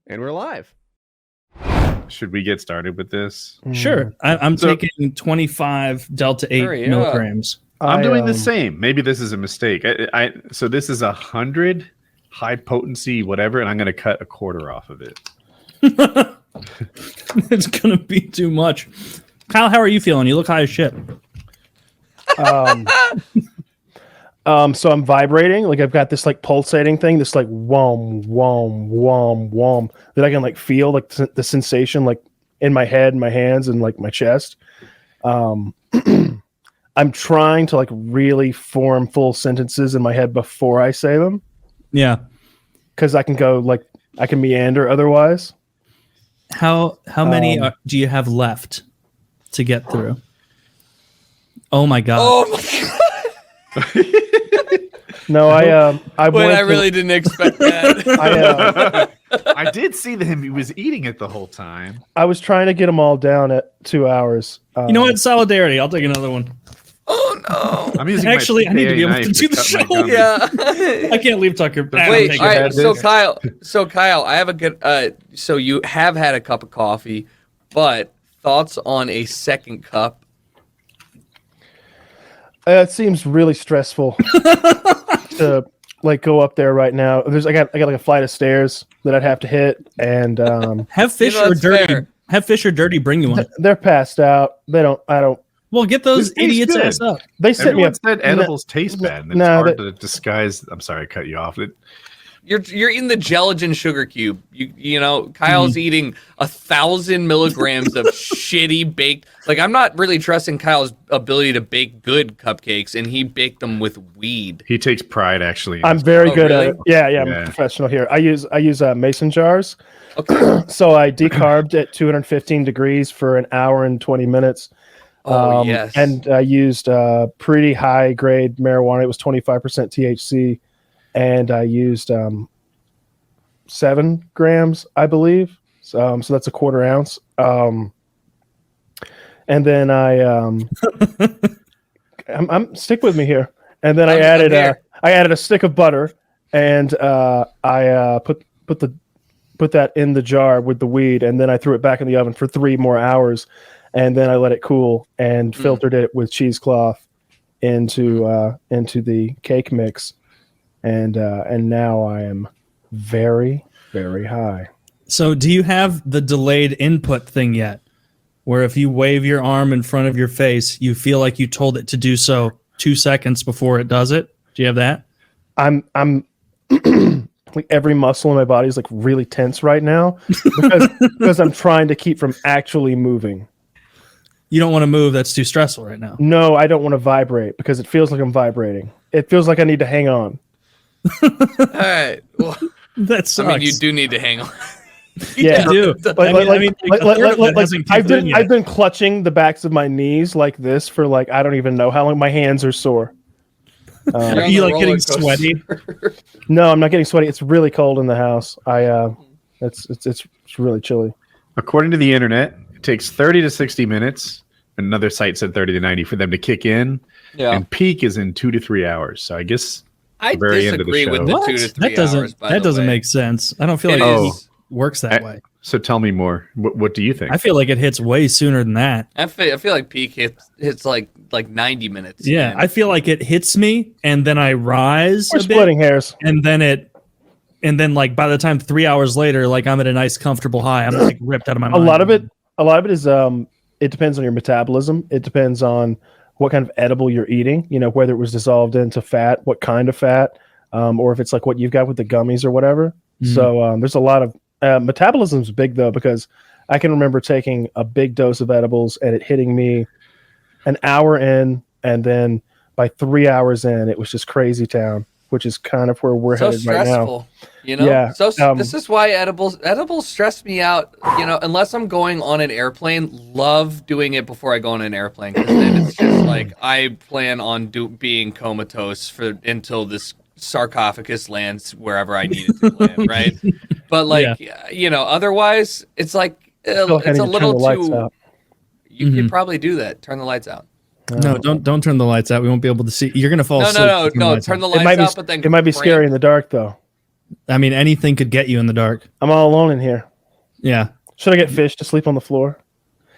And we're live. Should we get started with this? Sure. I'm taking 25 Delta 8 milligrams. I'm doing the same. Maybe this is a mistake. So this is 100 high potency whatever, and I'm going to cut a quarter off of it. It's going to be too much. Kyle, how are you feeling? You look high as shit. So I'm vibrating, like I've got this like pulsating thing, this like whom, whom, whom, whom that I can like feel like the sensation like in my head, my hands, and like my chest. I'm trying to like really form full sentences in my head before I say them. Yeah, because I can go like I can meander otherwise. How many do you have left to get through? Oh my god! Oh my god! No, I really didn't expect that. I did see that he was eating it the whole time. I was trying to get them all down at 2 hours. You know what? Solidarity. I'll take another one. Oh no! I'm using Actually, I need to be able to do the show. Yeah, I can't leave Tucker. Wait, all right, so Kyle, I have a good. So you have had a cup of coffee, but thoughts on a second cup? It seems really stressful to like go up there right now. I got like a flight of stairs that I'd have to hit, and have Fish or Dirty. Fair. Have Fish or Dirty bring you one. They're passed out. I don't. Well, get those idiots ass up. They sent me up. Said edibles taste bad. And it's hard to disguise. I'm sorry, I cut you off. You're eating the gelatin sugar cube. You know, Kyle's eating 1,000 milligrams of shitty baked. Like, I'm not really trusting Kyle's ability to bake good cupcakes, and he baked them with weed. He takes pride, actually. I'm very good at it. Yeah, I'm a professional here. I use mason jars. Okay. So I decarbed at 215 degrees for an hour and 20 minutes. Yes. And I used pretty high grade marijuana. It was 25% THC. And I used 7 grams, I believe. So that's a quarter ounce. And then I'm stick with me here. And then I added a stick of butter, and I put that in the jar with the weed, and then I threw it back in the oven for 3 more hours, and then I let it cool and filtered it with cheesecloth into the cake mix. And now I am very, very high. So do you have the delayed input thing yet? Where if you wave your arm in front of your face, you feel like you told it to do so 2 seconds before it does it? Do you have that? I'm like every muscle in my body is like really tense right now because I'm trying to keep from actually moving. You don't want to move. That's too stressful right now. No, I don't want to vibrate because it feels like I'm vibrating. It feels like I need to hang on. All right. Well, that sucks. I mean, you do need to hang on. Yeah, you do. I've been clutching the backs of my knees like this for like I don't even know how long. My hands are sore. Are you like getting sweaty? No, I'm not getting sweaty. It's really cold in the house. It's really chilly. According to the internet, it takes 30 to 60 minutes. Another site said 30 to 90 for them to kick in. Yeah. And peak is in 2 to 3 hours. So I guess I disagree with the 2 to 3 hours. That doesn't make sense. I don't feel like it works that way. So tell me more. What do you think? I feel like it hits way sooner than that. I feel like peak hits like 90 minutes. Yeah, I feel like it hits me and then I rise. We're splitting hairs. And then like by the time 3 hours later, like I'm at a nice comfortable high. I'm like ripped out of my mind. A lot of it is it depends on your metabolism. It depends on what kind of edible you're eating, you know, whether it was dissolved into fat, what kind of fat, or if it's like what you've got with the gummies or whatever. Mm-hmm. So there's a lot of metabolism's big though, because I can remember taking a big dose of edibles and it hitting me an hour in, and then by 3 hours in, it was just crazy town, which is kind of where we're headed stressful, right now. You know, yeah. So this is why edibles stress me out. You know, unless I'm going on an airplane, love doing it before I go on an airplane, because then it's just like I plan on being comatose until this sarcophagus lands wherever I need it to land, right? But like, you know, otherwise it's like it's a little too. You could probably do that. Turn the lights out. No, don't turn the lights out. We won't be able to see. You're gonna fall asleep. No. Turn the lights out, but then it might be scary in the dark though. I mean, anything could get you in the dark. I'm all alone in here. Yeah. Should I get fish to sleep on the floor?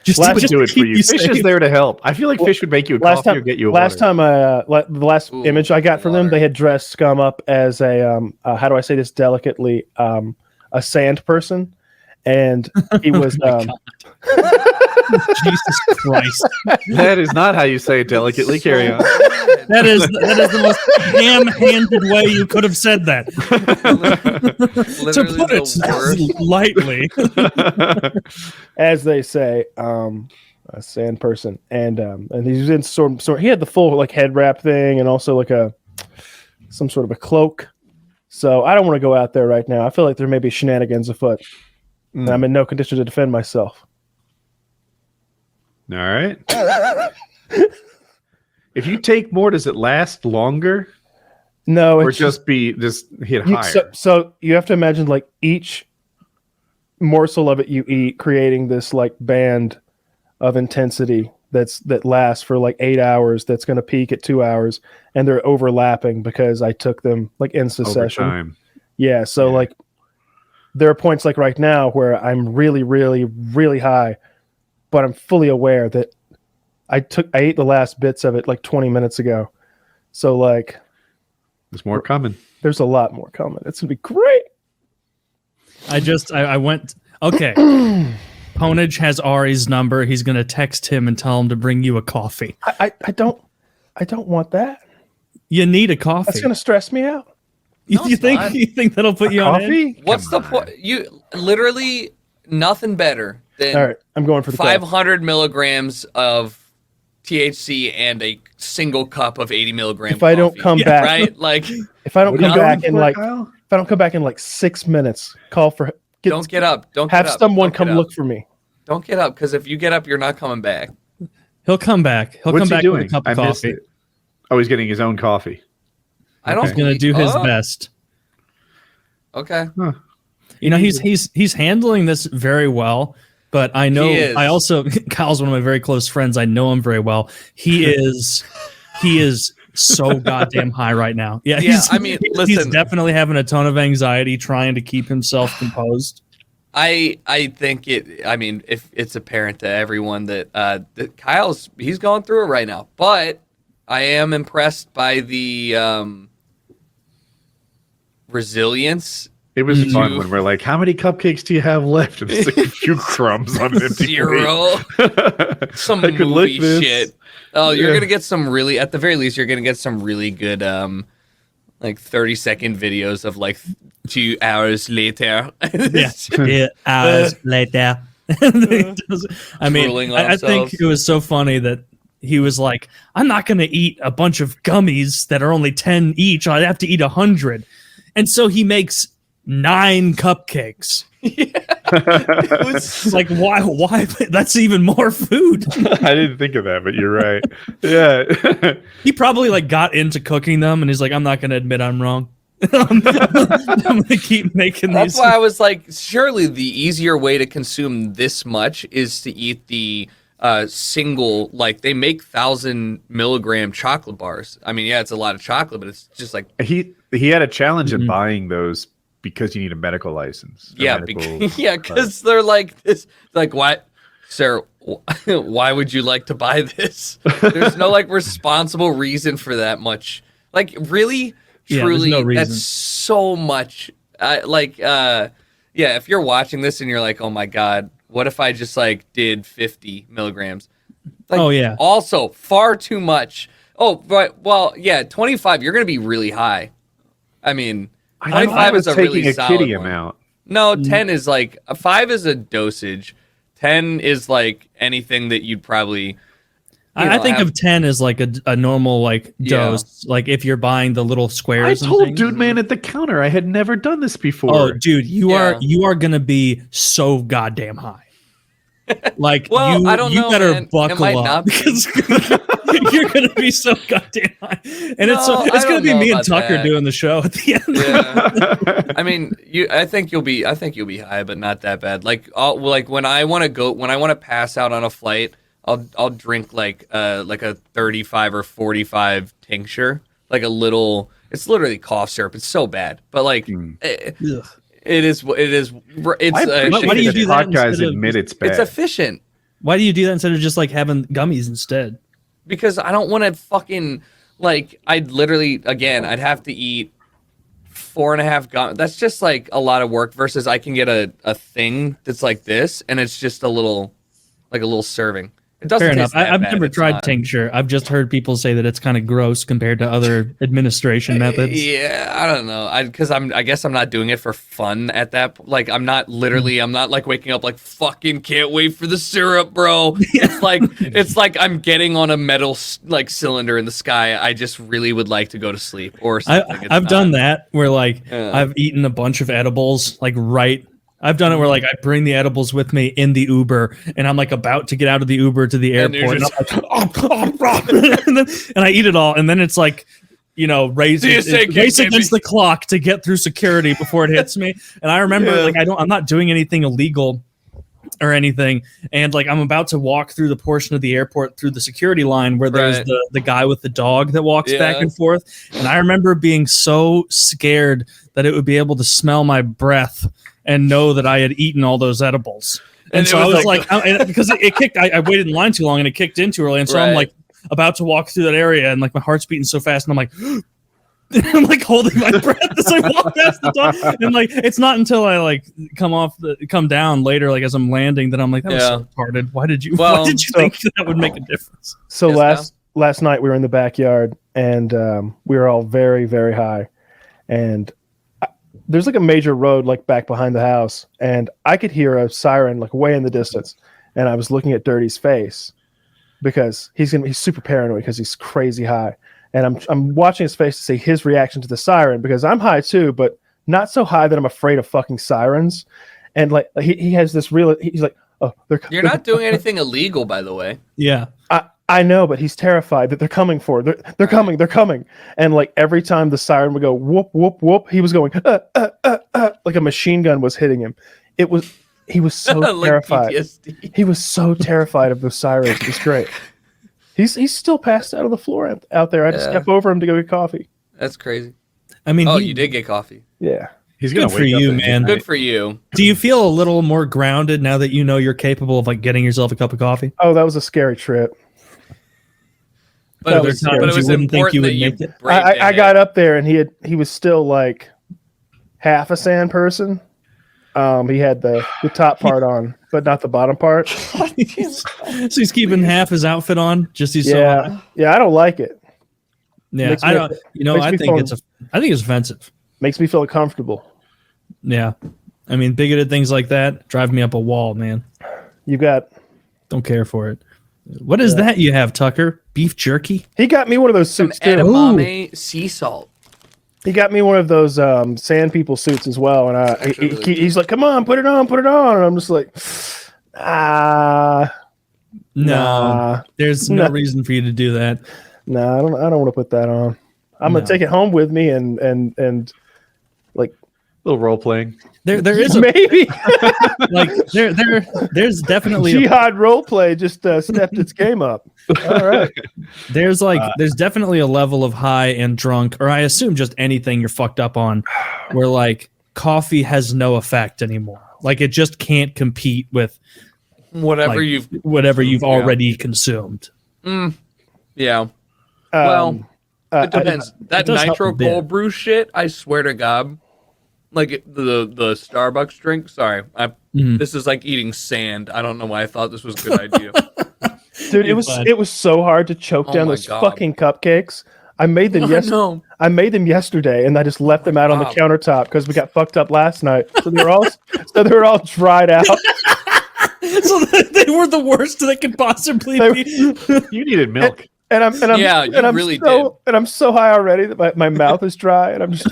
Just Fish would do it for keep you. Fish is safe. there to help. I feel like fish would make you a coffee or get you a last water. time the last image I got from them, they had dressed Scum up as a how do I say this delicately, a sand person, and he was Jesus Christ. That is not how you say it delicately. Carry on. That is the most ham-handed way you could have said that. To put it lightly. as they say, a sand person, and he was in sort. He had the full like head wrap thing, and also like some sort of a cloak. So I don't want to go out there right now. I feel like there may be shenanigans afoot, and I'm in no condition to defend myself. All right. If you take more, does it last longer? No, Or it's just hit higher? So you have to imagine like each morsel of it you eat creating this like band of intensity that lasts for like 8 hours. That's going to peak at 2 hours, and they're overlapping because I took them like in succession. Over time. Yeah. So like there are points like right now where I'm really, really, really high, but I'm fully aware that I ate the last bits of it like 20 minutes ago. So like There's more coming. there's a lot more coming. It's gonna be great. I went, okay. Ponage has Ari's number. He's going to text him and tell him to bring you a coffee. I don't want that. You need a coffee. That's gonna stress me out. You think that'll put you on edge? Coffee? What's the point? You literally nothing better than All right, I'm going for the 500 milligrams of THC and a single cup of 80 milligram. If I don't coffee, come back, right? Like, if I don't What are come you back going in for, like, Kyle? if I don't come back in like 6 minutes, call for don't get up. Don't have get up. someone Don't come get up. look for me. Don't get up, because if you get up, you're not coming back. He'll come back. He'll What's come he back doing? with a cup I of missed coffee. it. Oh, he's getting his own coffee. I don't. He's going to do his best. Okay. Huh. You know, he's handling this very well, but I know He is. I also Kyle's one of my very close friends. I know him very well. He is so goddamn high right now. Yeah, Yeah, I mean, he's listen. definitely having a ton of anxiety trying to keep himself composed. I think it. I mean, if it's apparent to everyone that that he's going through it right now, but I am impressed by the resilience. It was fun when we're like, how many cupcakes do you have left? And it's like a few crumbs on an empty Zero. plate. Some I could lick movie this. shit. Oh, you're Yeah. gonna get some really, at the very least, you're gonna get some really good like 30-second videos of like 2 hours later. Yeah, hours later. I mean, Drooling on I think themselves. it was so funny that he was like, "I'm not going to eat a bunch of gummies that are only 10 each. I'd have to eat 100," and so he makes 9 cupcakes. It was It's like, why? That's even more food. I didn't think of that, but you're right. Yeah. He probably like got into cooking them, and he's like, "I'm not going to admit I'm wrong. I'm going to keep making That's these." why I was like, surely the easier way to consume this much is to eat the single, like they make 1,000 milligram chocolate bars. I mean, yeah, it's a lot of chocolate, but it's just like, he had a challenge in buying those because you need a medical license. yeah, because they're like this, like, what, sir? Why would you like to buy this? There's no like responsible reason for that much. Like, really, Yeah, truly, there's no reason. that's so much. Yeah, if you're watching this and you're like, oh my god, what if I just like did 50 milligrams? Like, Oh, yeah. Also, far too much. Oh, right. Well, yeah, 25. You're gonna be really high. I mean, I 25 was is a taking really a solid kitty one. amount. No, 10 is like 5 is a dosage. 10 is like anything that you'd probably. I think of 10 as like a normal like Yeah. dose. Like if you're buying the little I squares. and told things. dude man at the counter I had never done this before. Oh, dude, you Yeah. are gonna be so goddamn high. Like Well, you, I don't you know, better man. It buckle might up not be. because you're gonna be so goddamn high, and it's No, I gonna don't be know me and about Tucker that. doing the show at the end. Yeah. I mean, I think you'll be high, but not that bad. Like, when I want to pass out on a flight, I'll drink like a 35 or 45 tincture, like a little, It's literally cough syrup. It's so bad, but like it is. Why do you do that guys admit it's bad? It's efficient. Why do you do that instead of just like having gummies instead? Because I don't want to fucking like. I'd have to eat 4.5 gummies. That's just like a lot of work. Versus I can get a thing that's like this, and it's just a little serving. It doesn't. Fair enough. I've bad. never tried tincture. I've just heard people say that it's kind of gross compared to other administration methods. Yeah, I don't know. I guess I'm not doing it for fun at that. Like I'm not like waking up like fucking can't wait for the syrup, bro. It's like I'm getting on a metal like cylinder in the sky. I just really would like to go to sleep or something. I've done that where like I've eaten a bunch of edibles like I've done it where like I bring the edibles with me in the Uber and I'm like about to get out of the Uber to the airport and I'm like, and I eat it all and then it's like, race against the clock to get through security before it hits me. And I remember like I'm not doing anything illegal or anything, and like I'm about to walk through the portion of the airport through the security line where there's the guy with the dog that walks back and forth. And I remember being so scared that it would be able to smell my breath and know that I had eaten all those edibles. And so I was like because it kicked, I waited in line too long and it kicked in too early. And so I'm like about to walk through that area and like my heart's beating so fast and I'm like, I'm like holding my breath as I walk past the dog. And like, it's not until I like come down later, like as I'm landing that I'm like, that was so retarded. Why did you think that would make a difference? So last night we were in the backyard and we were all very, very high. And there's like a major road like back behind the house, and I could hear a siren like way in the distance. And I was looking at Dirty's face because he's super paranoid because he's crazy high. And I'm watching his face to see his reaction to the siren because I'm high too, but not so high that I'm afraid of fucking sirens. And like he has this he's like, oh, you're not doing anything illegal, by the way. Yeah. I know, but he's terrified that they're coming for it. They're coming. And like every time the siren would go whoop, whoop, whoop, he was going like a machine gun was hitting him. He was so like terrified. PTSD. He was so terrified of those sirens. It was great. He's still passed out on the floor out there. I had to step over him to go get coffee. That's crazy. I mean, you did get coffee. Yeah. He's gonna good for you, man. Good for you. Do you feel a little more grounded now that you know you're capable of like getting yourself a cup of coffee? Oh, that was a scary trip. But it was wouldn't think you would make it. I got up there and he was still like half a sand person. He had the top part on, but not the bottom part. So he's keeping half his outfit on. Yeah, I don't like it. Yeah, I don't. I think it's offensive. Makes me feel uncomfortable. Yeah, I mean, bigoted things like that drive me up a wall, man. Don't care for it. What is that you have, Tucker? Beef jerky? He got me one of those suits too. Edamame sea salt. He got me one of those sand people suits as well, and he's like, "Come on, put it on," and I'm just like, no, there's no reason for you to do that. No, I don't want to put that on. I'm gonna take it home with me and like a little role playing. There is maybe like there's definitely jihad role play just stepped its game up. All right. There's definitely a level of high and drunk, or I assume just anything you're fucked up on, where like coffee has no effect anymore. Like it just can't compete with whatever you've already consumed. Yeah. Well, it depends. That nitro cold brew shit, I swear to God, like the Starbucks drink. Sorry, this is like eating sand. I don't know why I thought this was a good idea. Dude, it was so hard to choke down those fucking cupcakes. I made them I made them yesterday, and I just left them out on the countertop because we got fucked up last night. So they're all dried out. So they were the worst that could possibly be. You needed milk. And I'm so high already that my mouth is dry, and I'm just.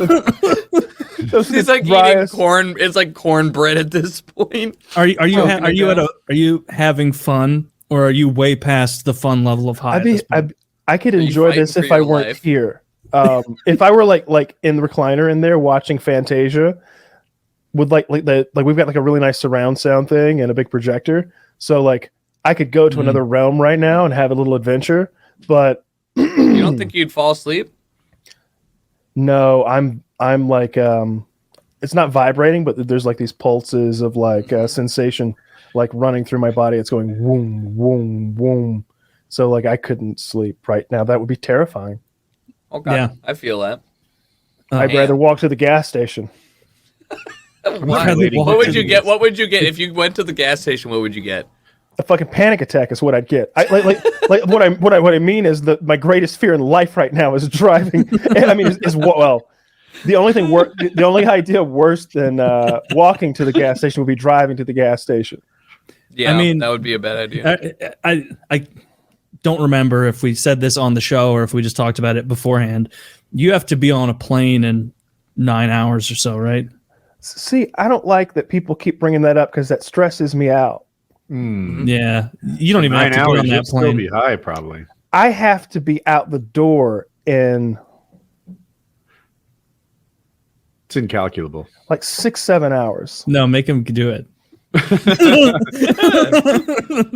It's like eating corn. It's like cornbread at this point. Are you having fun, or are you way past the fun level of high? I could enjoy this if I weren't here. If I were like in the recliner in there watching Fantasia, with like we've got like a really nice surround sound thing and a big projector, so like I could go to another realm right now and have a little adventure. But you don't think you'd fall asleep? No, I'm like it's not vibrating, but there's like these pulses of like sensation like running through my body. It's going woom, woom, woom. So like I couldn't sleep right now. That would be terrifying. Okay, yeah. I feel that. I'd rather walk to the gas station. What would you get? What would you get if you went to the gas station? What would you get? A fucking panic attack is what I'd get. What I mean is that my greatest fear in life right now is driving. I mean, the only idea worse than walking to the gas station would be driving to the gas station. Yeah, I mean, that would be a bad idea. I don't remember if we said this on the show or if we just talked about it beforehand. You have to be on a plane in 9 hours or so, right? See, I don't like that people keep bringing that up because that stresses me out. Yeah, you don't even have to be on that plane. Still be high, probably. I have to be out the door in. It's incalculable. Like 6-7 hours. No, make him do it.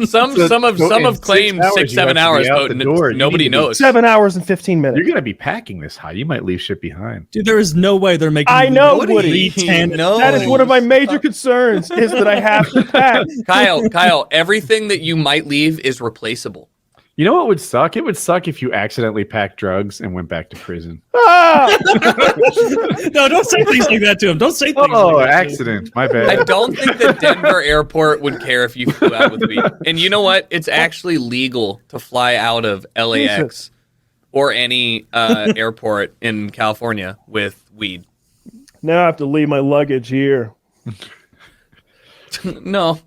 some have claimed 6-7 hours, but nobody knows. 7 hours and 15 minutes. You're gonna be packing this high. You might leave shit behind. Dude, there is no way they're making. I know, Woody. That is one of my major concerns. Is that I have to pack. Kyle, everything that you might leave is replaceable. You know what would suck? It would suck if you accidentally packed drugs and went back to prison. No, don't say things like that to him. Don't say things like that. Accident. My bad. I don't think the Denver airport would care if you flew out with weed. And you know what? It's actually legal to fly out of LAX or any airport in California with weed. Now I have to leave my luggage here. No.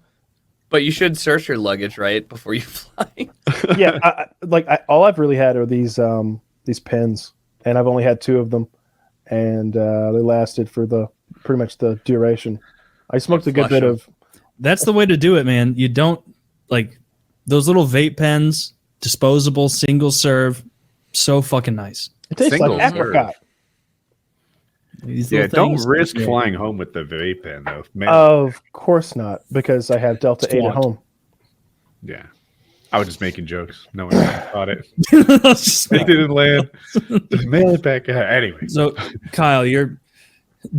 But you should search your luggage, right, before you fly. Yeah, all I've really had are these pens, and I've only had 2 of them, and they lasted for pretty much the duration. I smoked a good bit of. That's the way to do it, man. You don't like those little vape pens, disposable, single serve, so fucking nice. It tastes like apricot. Yeah, don't risk flying home with the vape pen, though. Man. Of course not, because I have Delta 8 at home. Yeah. I was just making jokes. No one thought it. It didn't land. Just mail it back out. Anyway. So, Kyle, do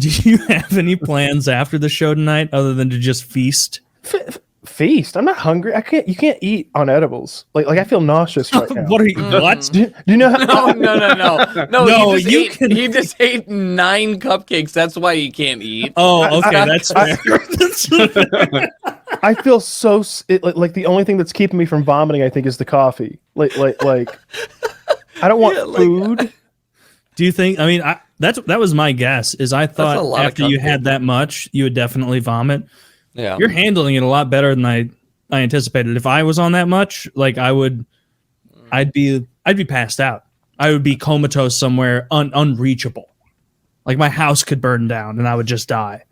you have any plans after the show tonight other than to just feast? Feast? I'm not hungry. You can't eat on edibles. Like I feel nauseous right now. What are you? What? Do you know how? No. He just ate 9 cupcakes. That's why he can't eat. Oh, okay, that's fair. I feel so like the only thing that's keeping me from vomiting, I think, is the coffee. Like I don't want food. Do you think? I mean, that was my guess. Is I thought after you had that much, you would definitely vomit. Yeah, you're handling it a lot better than I anticipated. If I was on that much, like I'd be passed out. I would be comatose somewhere, unreachable. Like my house could burn down and I would just die.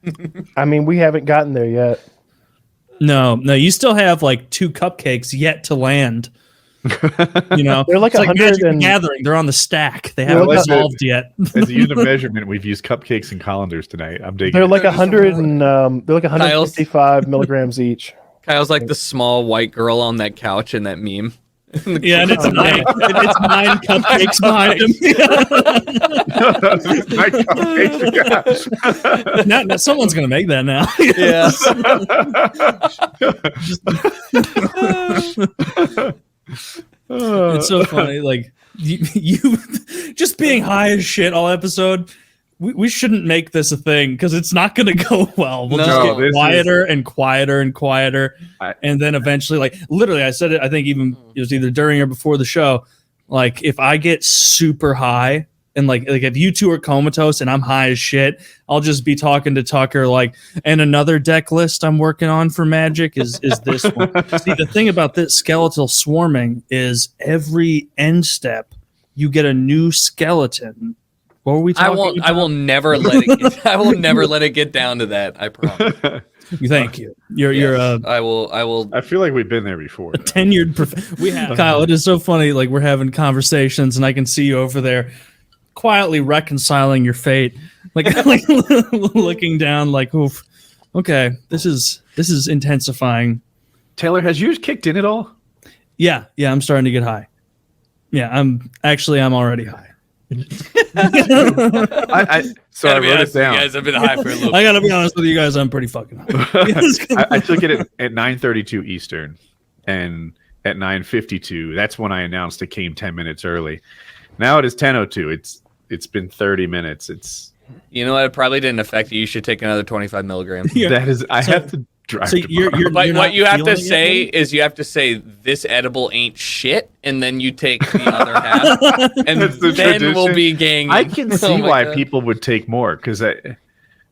I mean, we haven't gotten there yet. No, you still have like 2 cupcakes yet to land. You know, they're like 100 gathering. They're on the stack. They haven't dissolved yet. As a unit of measurement, we've used cupcakes and colanders tonight. I'm digging. They're like 100 and they're like 155 milligrams each. Kyle's like the small white girl on that couch in that meme. Yeah, and it's 9 cupcakes behind him. Now, someone's gonna make that now. Yeah. It's so funny, like you just being high as shit all episode. We shouldn't make this a thing because it's not going to go well. We'll just get quieter and quieter and quieter, and then eventually, like literally, I said it. I think even it was either during or before the show. Like if I get super high and like if you 2 are comatose and I'm high as shit, I'll just be talking to Tucker like, and another deck list I'm working on for Magic is this one. See, the thing about this skeletal swarming is every end step you get a new skeleton. What were we talking about? I will never let it. I will never let it get down to that. I promise. Thank you. You're. I will. I feel like we've been there before. Tenured. We have. Kyle, it is so funny. Like we're having conversations, and I can see you over there, quietly reconciling your fate, like looking down, like, oof. Okay, this is intensifying. Taylor, has yours kicked in at all? Yeah. I'm starting to get high. Yeah, I'm already high. So I wrote it down. You guys have been high for a little. I gotta be honest with you guys. I'm pretty fucking high. I took it at 9:32 Eastern, and at 9:52, that's when I announced it came 10 minutes early. Now it is 10:02. It's been 30 minutes. You know what? It probably didn't affect you. You should take another 25 milligrams. Yeah. That is. I have to drive. So But what you have to say is you have to say this edible ain't shit, and then you take the other half, and then tradition. we'll be gang. I can see why people would take more because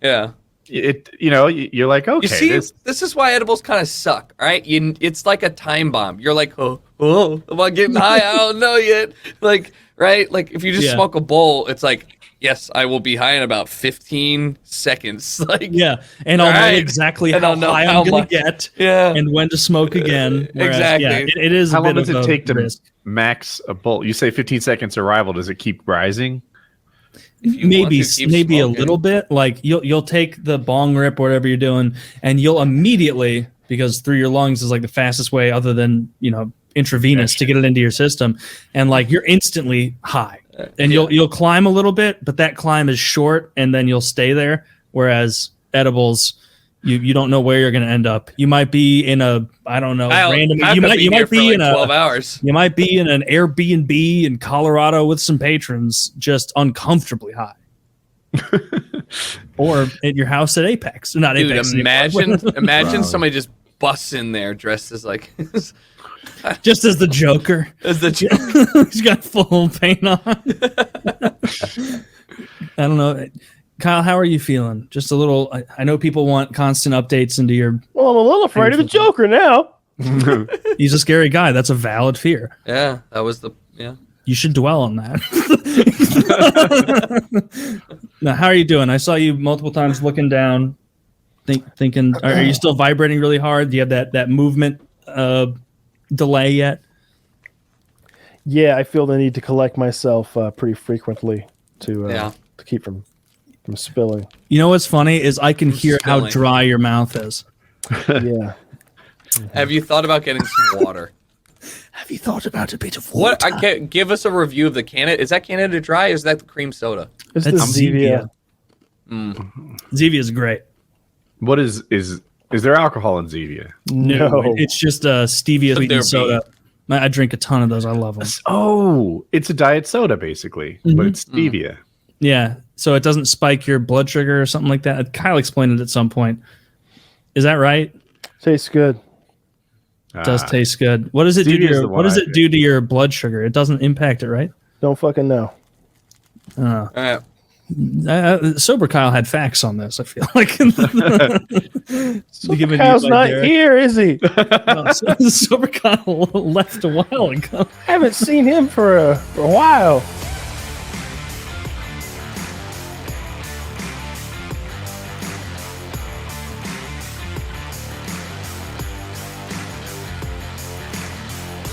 yeah. You're like, okay. You see, this is why edibles kind of suck. All right, it's like a time bomb. You're like, oh, am I getting high? I don't know yet. Like, right? Like if you just smoke a bowl, it's like, yes, I will be high in about 15 seconds. Like, yeah, and I'll know exactly how high I'm gonna get, and when to smoke again. Whereas, exactly. Yeah, it is. How a long bit does of it take to risk. max a bolt? You say 15 seconds arrival. Does it keep rising? Maybe a little bit. Like you'll take the bong rip or whatever you're doing, and you'll immediately, because through your lungs is like the fastest way other than intravenous to get it into your system, and like you're instantly high, and you'll climb a little bit, but that climb is short, and then you'll stay there. Whereas edibles, you don't know where you're going to end up. You might be in a random. You might be in 12 hours. You might be in an Airbnb in Colorado with some patrons, just uncomfortably high. Or at your house at Apex. Not Dude, Apex. Imagine somebody just busts in there dressed as like just as the Joker. As the Joker. He's got full paint on. I don't know. Kyle, how are you feeling? Just a little. I know people want constant updates into your. Well, I'm a little afraid of the Joker now. He's a scary guy. That's a valid fear. Yeah, that was the. Yeah. You should dwell on that. Now, how are you doing? I saw you multiple times looking down, thinking. Are you still vibrating really hard? Do you have that movement delay yet? Yeah, I feel the need to collect myself pretty frequently to keep from spilling. You know what's funny is I can hear how dry your mouth is. Yeah. Have you thought about getting some water? Have you thought about a bit of water? What? I can't give us a review of the Canada. Is that Canada Dry? Or is that the cream soda? It's the Zevia. Zevia is great. What is there alcohol in Zevia? No, it's just stevia sweetened soda. I drink a ton of those. I love them. Oh, it's a diet soda basically, but it's stevia. Yeah, so it doesn't spike your blood sugar or something like that. Kyle explained it at some point. Is that right? Tastes good. It does taste good. What does it do to your do to your blood sugar? It doesn't impact it, right? Don't fucking know. Sober Kyle had facts on this, I feel like. Sober Kyle's not here, is he? No, Sober Kyle left a while ago. I haven't seen him for a while.